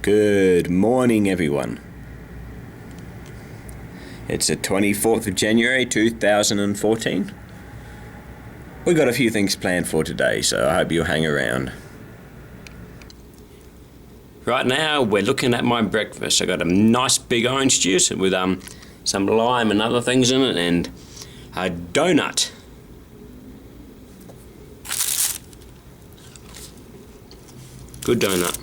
Good morning, everyone. It's the 24th of January 2014. We've got a few things planned for today, so I hope you'll hang around. Right now, we're looking at my breakfast. I got a nice big orange juice with some lime and other things in it, and a donut. Good donut.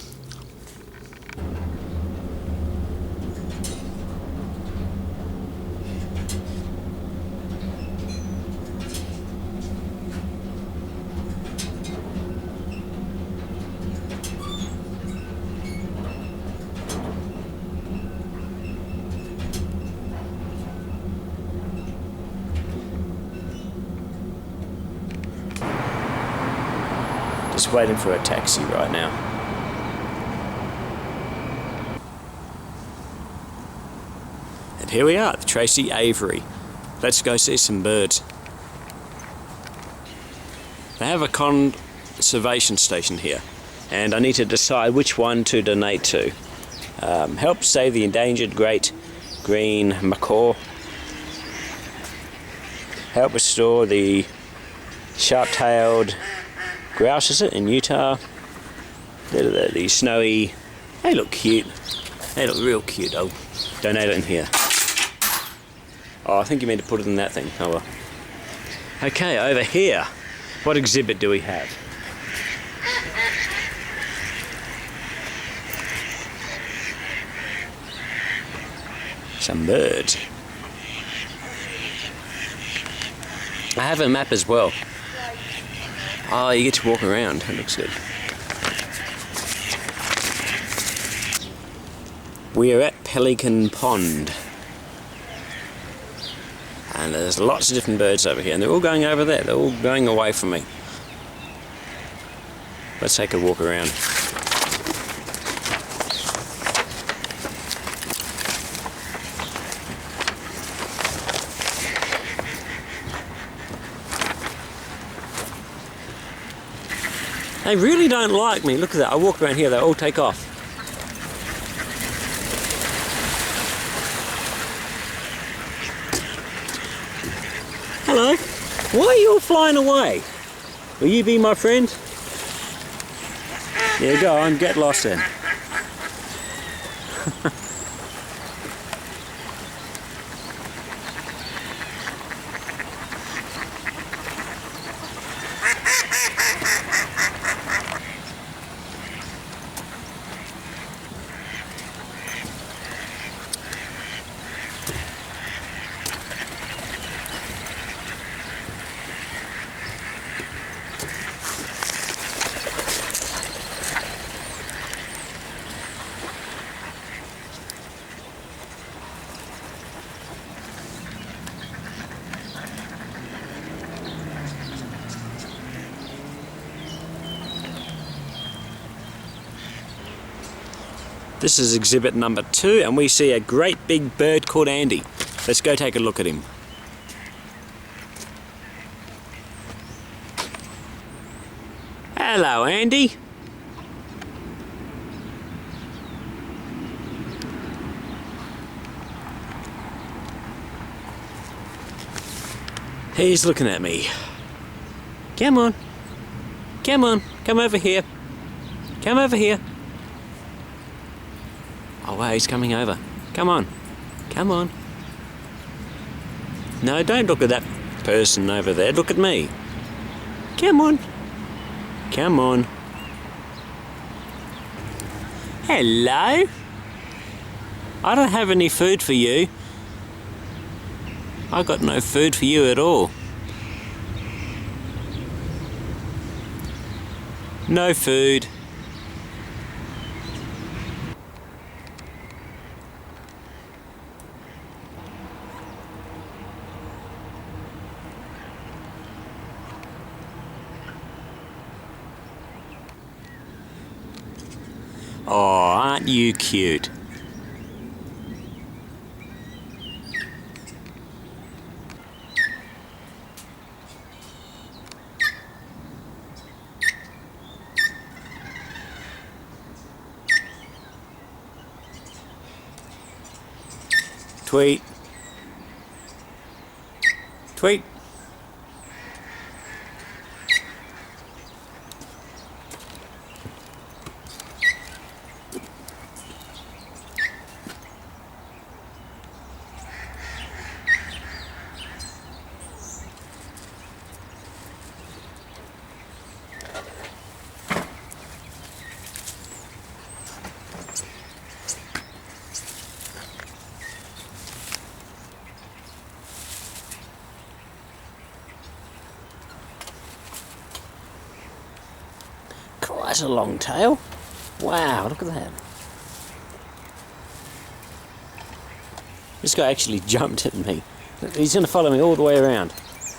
Just waiting for a taxi right now. And here we are at the Tracey Aviary. Let's go see some birds. They have a conservation station here, and I need to decide which one to donate to. Help save the endangered great green macaw. Help restore the sharp-tailed grouse, is it, in Utah? The snowy. They look cute. They look real cute. I'll donate it in here. Oh, I think you meant to put it in that thing. Oh well. Okay, over here. What exhibit do we have? Some birds. I have a map as well. Oh, you get to walk around. That looks good. We are at Pelican Pond. And there's lots of different birds over here, and they're all going over there. They're all going away from me. Let's take a walk around. They really don't like me. Look at that. I walk around here, they all take off. Hello. Why are you all flying away? Will you be my friend? Yeah, go on. Get lost then. This is exhibit number 2, and we see a great big bird called Andy. Let's go take a look at him. Hello, Andy. He's looking at me. Come on. Come on. Come over here. Come over here. Oh wow, he's coming over. Come on. Come on. No, don't look at that person over there. Look at me. Come on. Come on. Hello. I don't have any food for you. I got no food for you at all. No food. Oh, aren't you cute? Tweet. Tweet. Quite a long tail. Wow, look at that. This guy actually jumped at me. He's going to follow me all the way around.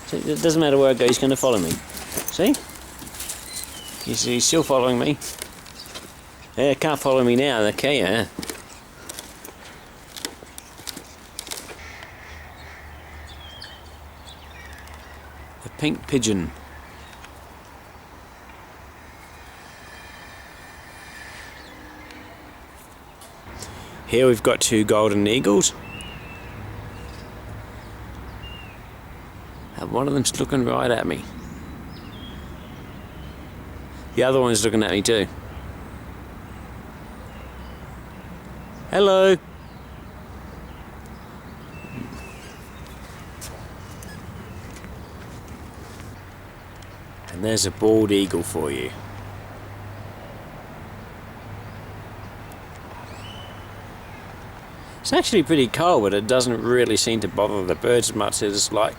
See, it doesn't matter where I go, he's going to follow me. See? He's still following me. Yeah, can't follow me now, okay, yeah. A pink pigeon. Here we've got two golden eagles. And one of them's looking right at me. The other one's looking at me too. Hello. And there's a bald eagle for you. It's actually pretty cold, but it doesn't really seem to bother the birds as much. They're just like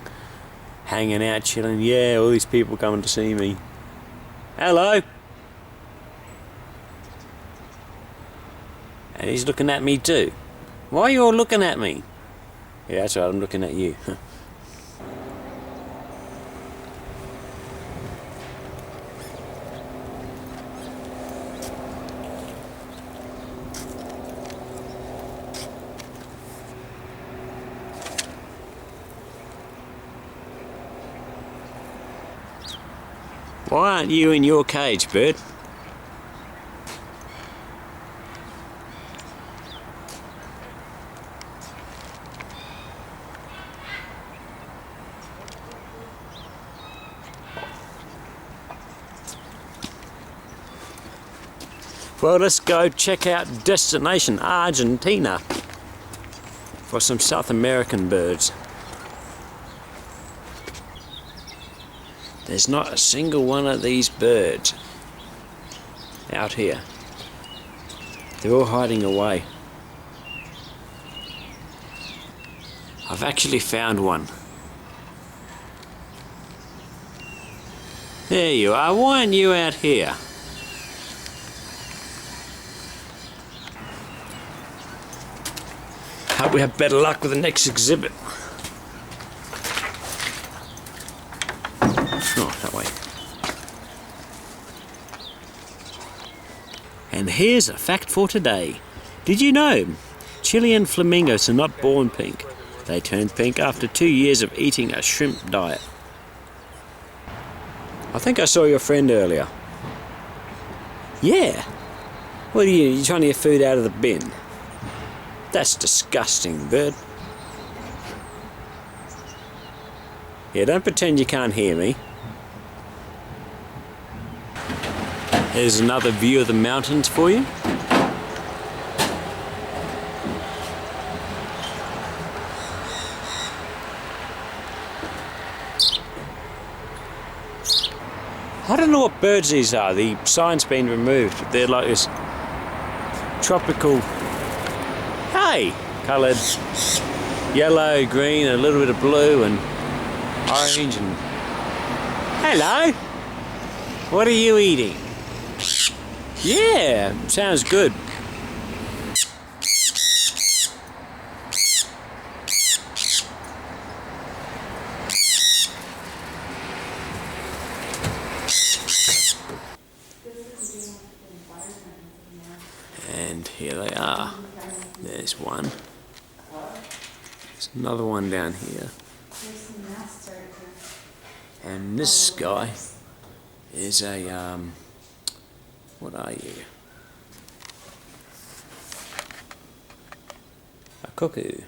hanging out, chilling. Yeah, all these people coming to see me. Hello. And he's looking at me too. Why are you all looking at me? Yeah, that's right, I'm looking at you. Why aren't you in your cage, bird? Well, let's go check out destination Argentina for some South American birds. There's not a single one of these birds out here. They're all hiding away. I've actually found one. There you are. Why aren't you out here? Hope we have better luck with the next exhibit. Oh, that way. And here's a fact for today. Did you know Chilean flamingos are not born pink? They turn pink after 2 years of eating a shrimp diet. I think I saw your friend earlier. Yeah. What are you trying to get food out of the bin? That's disgusting, bird. Yeah, don't pretend you can't hear me. Here's another view of the mountains for you. I don't know what birds these are. The sign's been removed. They're like this tropical, hey, coloured yellow, green, a little bit of blue and orange and... Hello! What are you eating? Yeah, sounds good. And here they are. There's one. There's another one down here. And this guy is a, what are you? A cuckoo.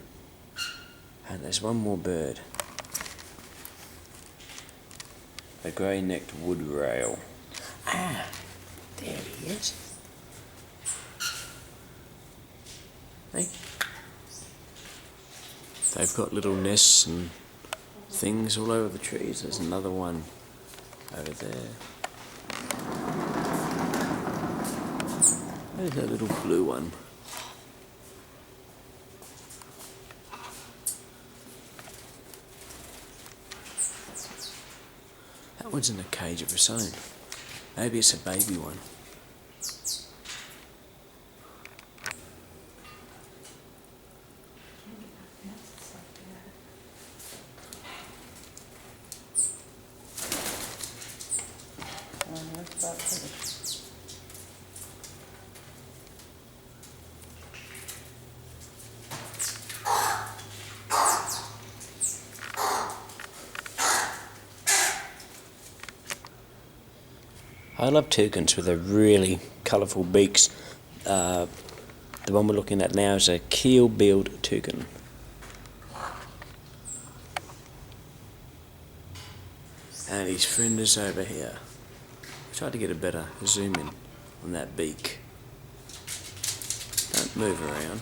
And there's one more bird. A grey-necked wood rail. Ah, there he is. Hey. They've got little nests and things all over the trees. There's another one over there. There's that little blue one. That one's in a cage of its own. Maybe it's a baby one. I love toucans with their really colourful beaks. The one we're looking at now is a keel-billed toucan. And his friend is over here. Try to get a better zoom in on that beak. Don't move around.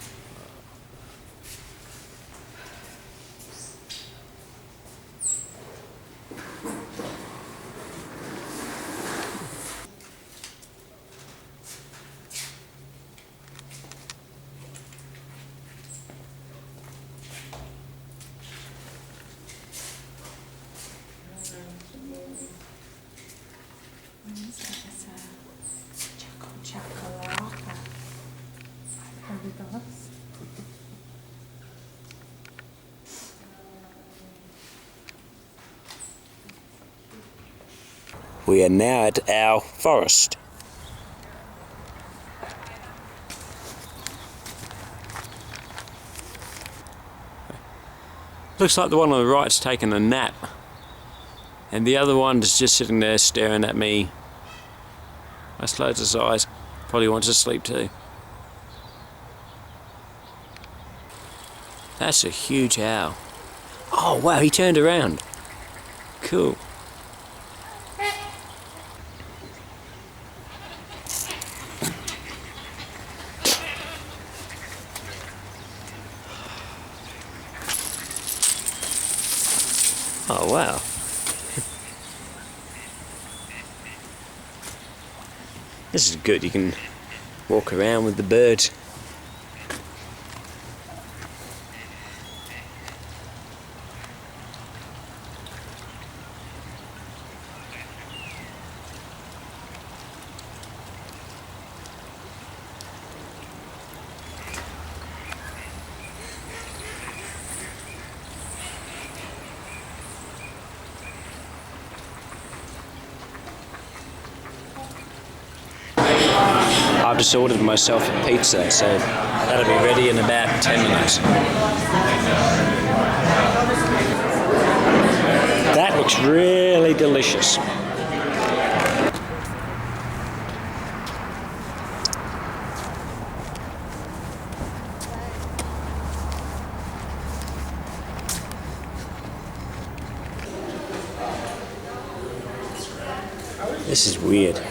We are now at our forest. Looks like the one on the right's taking a nap, and the other one is just sitting there staring at me. That's closed his eyes. Probably wants to sleep too. That's a huge owl. Oh wow, he turned around. Cool. Oh wow. This is good, you can walk around with the birds. I've just ordered myself a pizza, so that'll be ready in about 10 minutes. That looks really delicious. This is weird.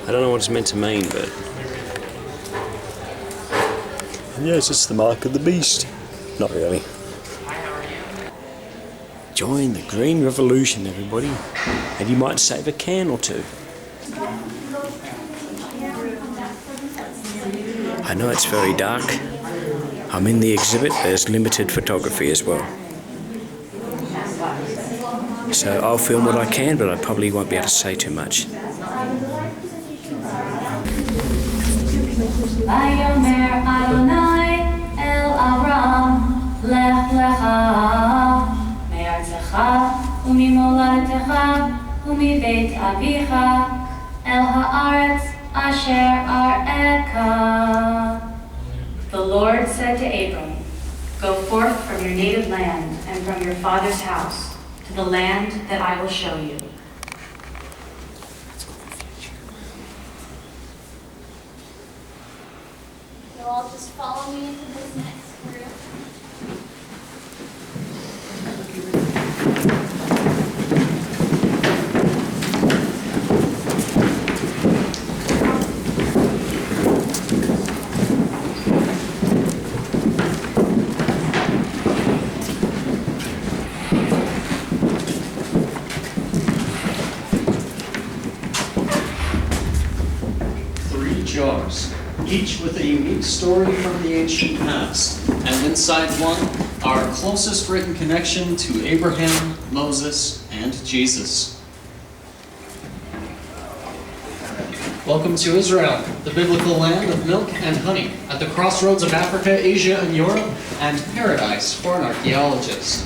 I don't know what it's meant to mean, but yes, it's the mark of the beast. Not really. Join the green revolution, everybody, and you might save a can or two. I know it's very dark. I'm in the exhibit. There's limited photography as well. So I'll film what I can, but I probably won't be able to say too much. Vayomer Adonai el Avram lech lecha me'artzecha u'mimoladetecha u'mibeit avicha el haaretz asher ar'eka. The Lord said to Abram, "Go forth from your native land and from your father's house to the land that I will show you." all just follow me into this next room. Jars, each with a unique story from the ancient past. And inside one, our closest written connection to Abraham, Moses, and Jesus. Welcome to Israel, the biblical land of milk and honey, at the crossroads of Africa, Asia, and Europe, and paradise for an archaeologist.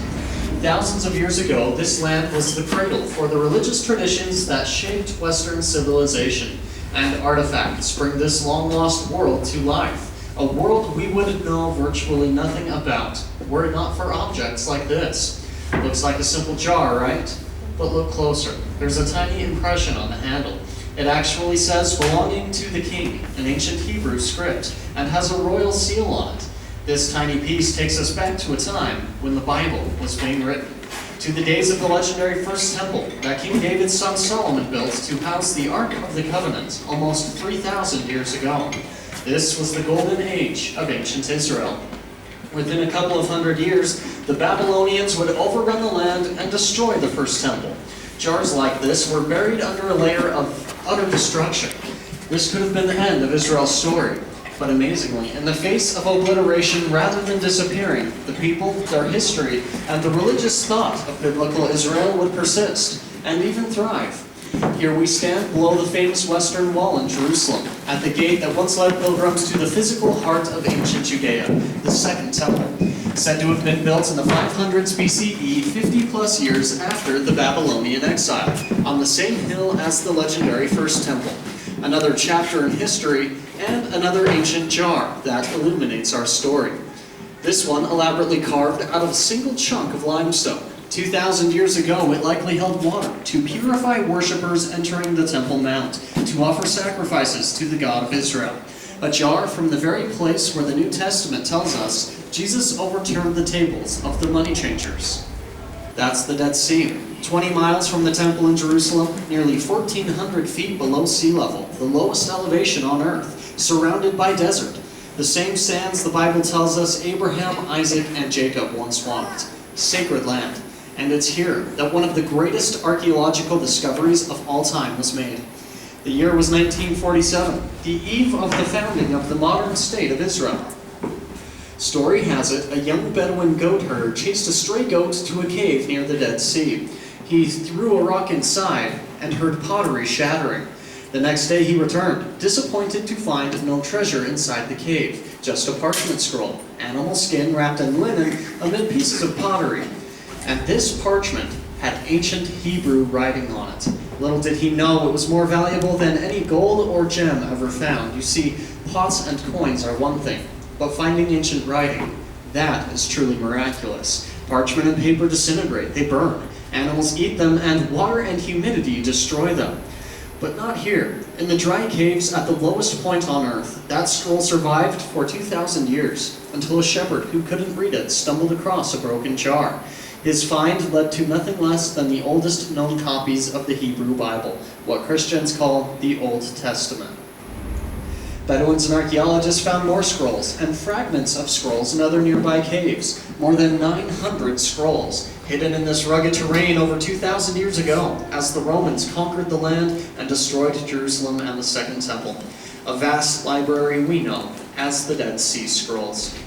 Thousands of years ago, this land was the cradle for the religious traditions that shaped Western civilization. And artifacts bring this long-lost world to life, a world we would know virtually nothing about were it not for objects like this. Looks like a simple jar, right? But look closer. There's a tiny impression on the handle. It actually says belonging to the king, an ancient Hebrew script, and has a royal seal on it. This tiny piece takes us back to a time when the Bible was being written, to the days of the legendary First Temple that King David's son Solomon built to house the Ark of the Covenant almost 3,000 years ago. This was the golden age of ancient Israel. Within a couple of hundred years, the Babylonians would overrun the land and destroy the First Temple. Jars like this were buried under a layer of utter destruction. This could have been the end of Israel's story. But amazingly, in the face of obliteration rather than disappearing, the people, their history, and the religious thought of biblical Israel would persist and even thrive. Here we stand below the famous Western Wall in Jerusalem, at the gate that once led pilgrims to the physical heart of ancient Judea, the Second Temple, said to have been built in the 500s BCE, 50 plus years after the Babylonian exile, on the same hill as the legendary First Temple. Another chapter in history, and another ancient jar that illuminates our story. This one elaborately carved out of a single chunk of limestone. 2,000 years ago, it likely held water to purify worshippers entering the Temple Mount, to offer sacrifices to the God of Israel. A jar from the very place where the New Testament tells us Jesus overturned the tables of the money changers. That's the Dead Sea, 20 miles from the temple in Jerusalem, nearly 1,400 feet below sea level, the lowest elevation on earth, surrounded by desert. The same sands the Bible tells us Abraham, Isaac, and Jacob once walked. Sacred land. And it's here that one of the greatest archaeological discoveries of all time was made. The year was 1947, the eve of the founding of the modern state of Israel. Story has it, a young Bedouin goat herder chased a stray goat to a cave near the Dead Sea. He threw a rock inside and heard pottery shattering. The next day he returned, disappointed to find no treasure inside the cave, just a parchment scroll, animal skin wrapped in linen amid pieces of pottery. And this parchment had ancient Hebrew writing on it. Little did he know it was more valuable than any gold or gem ever found. You see, pots and coins are one thing, but finding ancient writing, that is truly miraculous. Parchment and paper disintegrate, they burn. Animals eat them, and water and humidity destroy them. But not here. In the dry caves at the lowest point on earth, that scroll survived for 2,000 years, until a shepherd who couldn't read it stumbled across a broken jar. His find led to nothing less than the oldest known copies of the Hebrew Bible, what Christians call the Old Testament. Bedouins and archaeologists found more scrolls and fragments of scrolls in other nearby caves. More than 900 scrolls, hidden in this rugged terrain over 2,000 years ago, as the Romans conquered the land and destroyed Jerusalem and the Second Temple. A vast library we know as the Dead Sea Scrolls.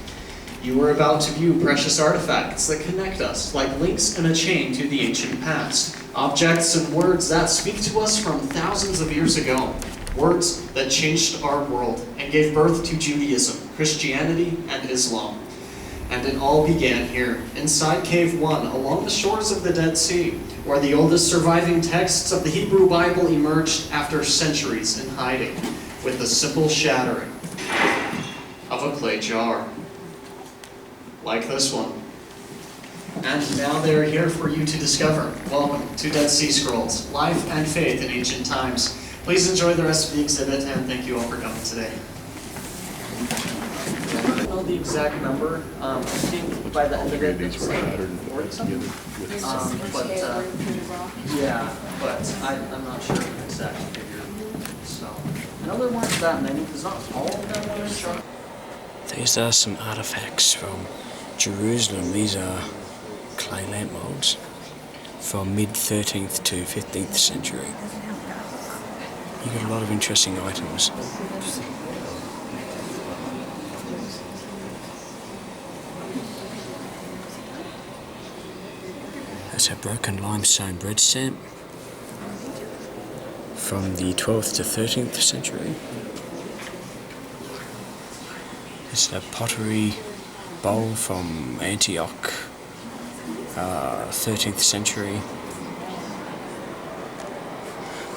You are about to view precious artifacts that connect us like links in a chain to the ancient past. Objects and words that speak to us from thousands of years ago. Words that changed our world and gave birth to Judaism, Christianity, and Islam. And it all began here, inside Cave 1, along the shores of the Dead Sea, where the oldest surviving texts of the Hebrew Bible emerged after centuries in hiding, with the simple shattering of a clay jar. Like this one. And now they're here for you to discover. Welcome to Dead Sea Scrolls, Life and Faith in Ancient Times. Please enjoy the rest of the exhibit, and thank you all for coming today. know the exact number. I think by the end of it, it's like 40 something. Yeah, but I'm not sure of the exact figure. So, I know there weren't that many, because not all of them were struck. These are some artifacts from Jerusalem. These are clay lamp molds from mid-13th to 15th century. You got a lot of interesting items. That's a broken limestone bread stamp from the 12th to 13th century. It's a pottery bowl from Antioch, 13th century.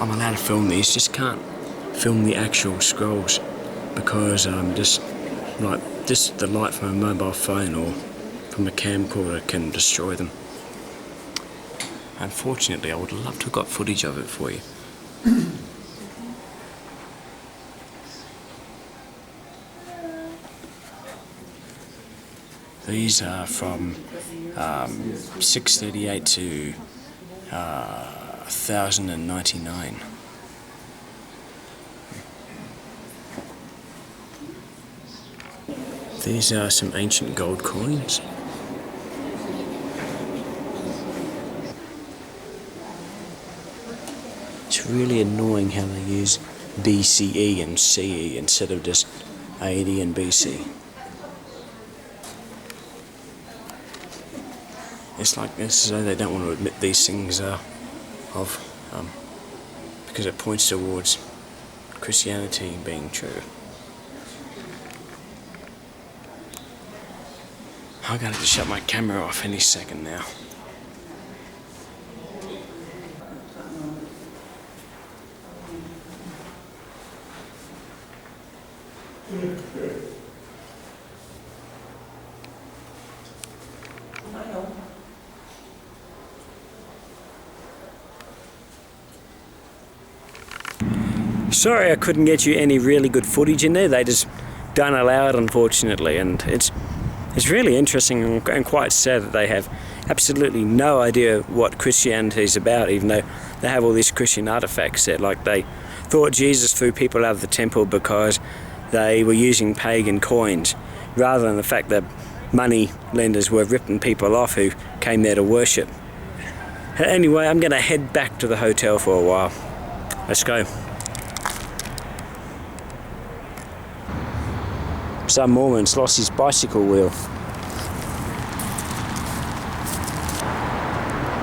I'm allowed to film these, just can't film the actual scrolls because just the light from a mobile phone or from a camcorder can destroy them. Unfortunately, I would love to have got footage of it for you. These are from 638 to 1099. These are some ancient gold coins. It's really annoying how they use BCE and CE instead of just AD and BC. It's like as though they don't want to admit these things are because it points towards Christianity being true. I'm going to shut my camera off any second now. Sorry I couldn't get you any really good footage in there. They just don't allow it, unfortunately, and it's really interesting and quite sad that they have absolutely no idea what Christianity is about, even though they have all these Christian artifacts there. Like they thought Jesus threw people out of the temple because they were using pagan coins, rather than the fact that money lenders were ripping people off who came there to worship. Anyway, I'm going to head back to the hotel for a while. Let's go. Some Mormon's lost his bicycle wheel.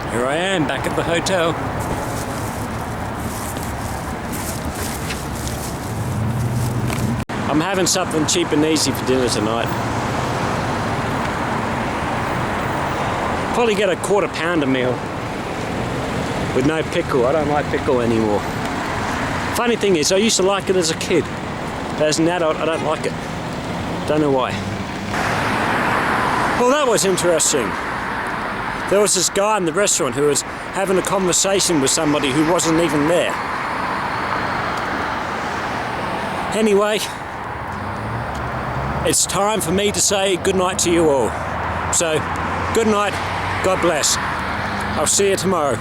Here I am, back at the hotel. I'm having something cheap and easy for dinner tonight. Probably get a quarter pounder meal with no pickle. I don't like pickle anymore. Funny thing is, I used to like it as a kid. But as an adult, I don't like it. Don't know why. Well, that was interesting. There was this guy in the restaurant who was having a conversation with somebody who wasn't even there. Anyway, it's time for me to say goodnight to you all. So, good night, God bless. I'll see you tomorrow.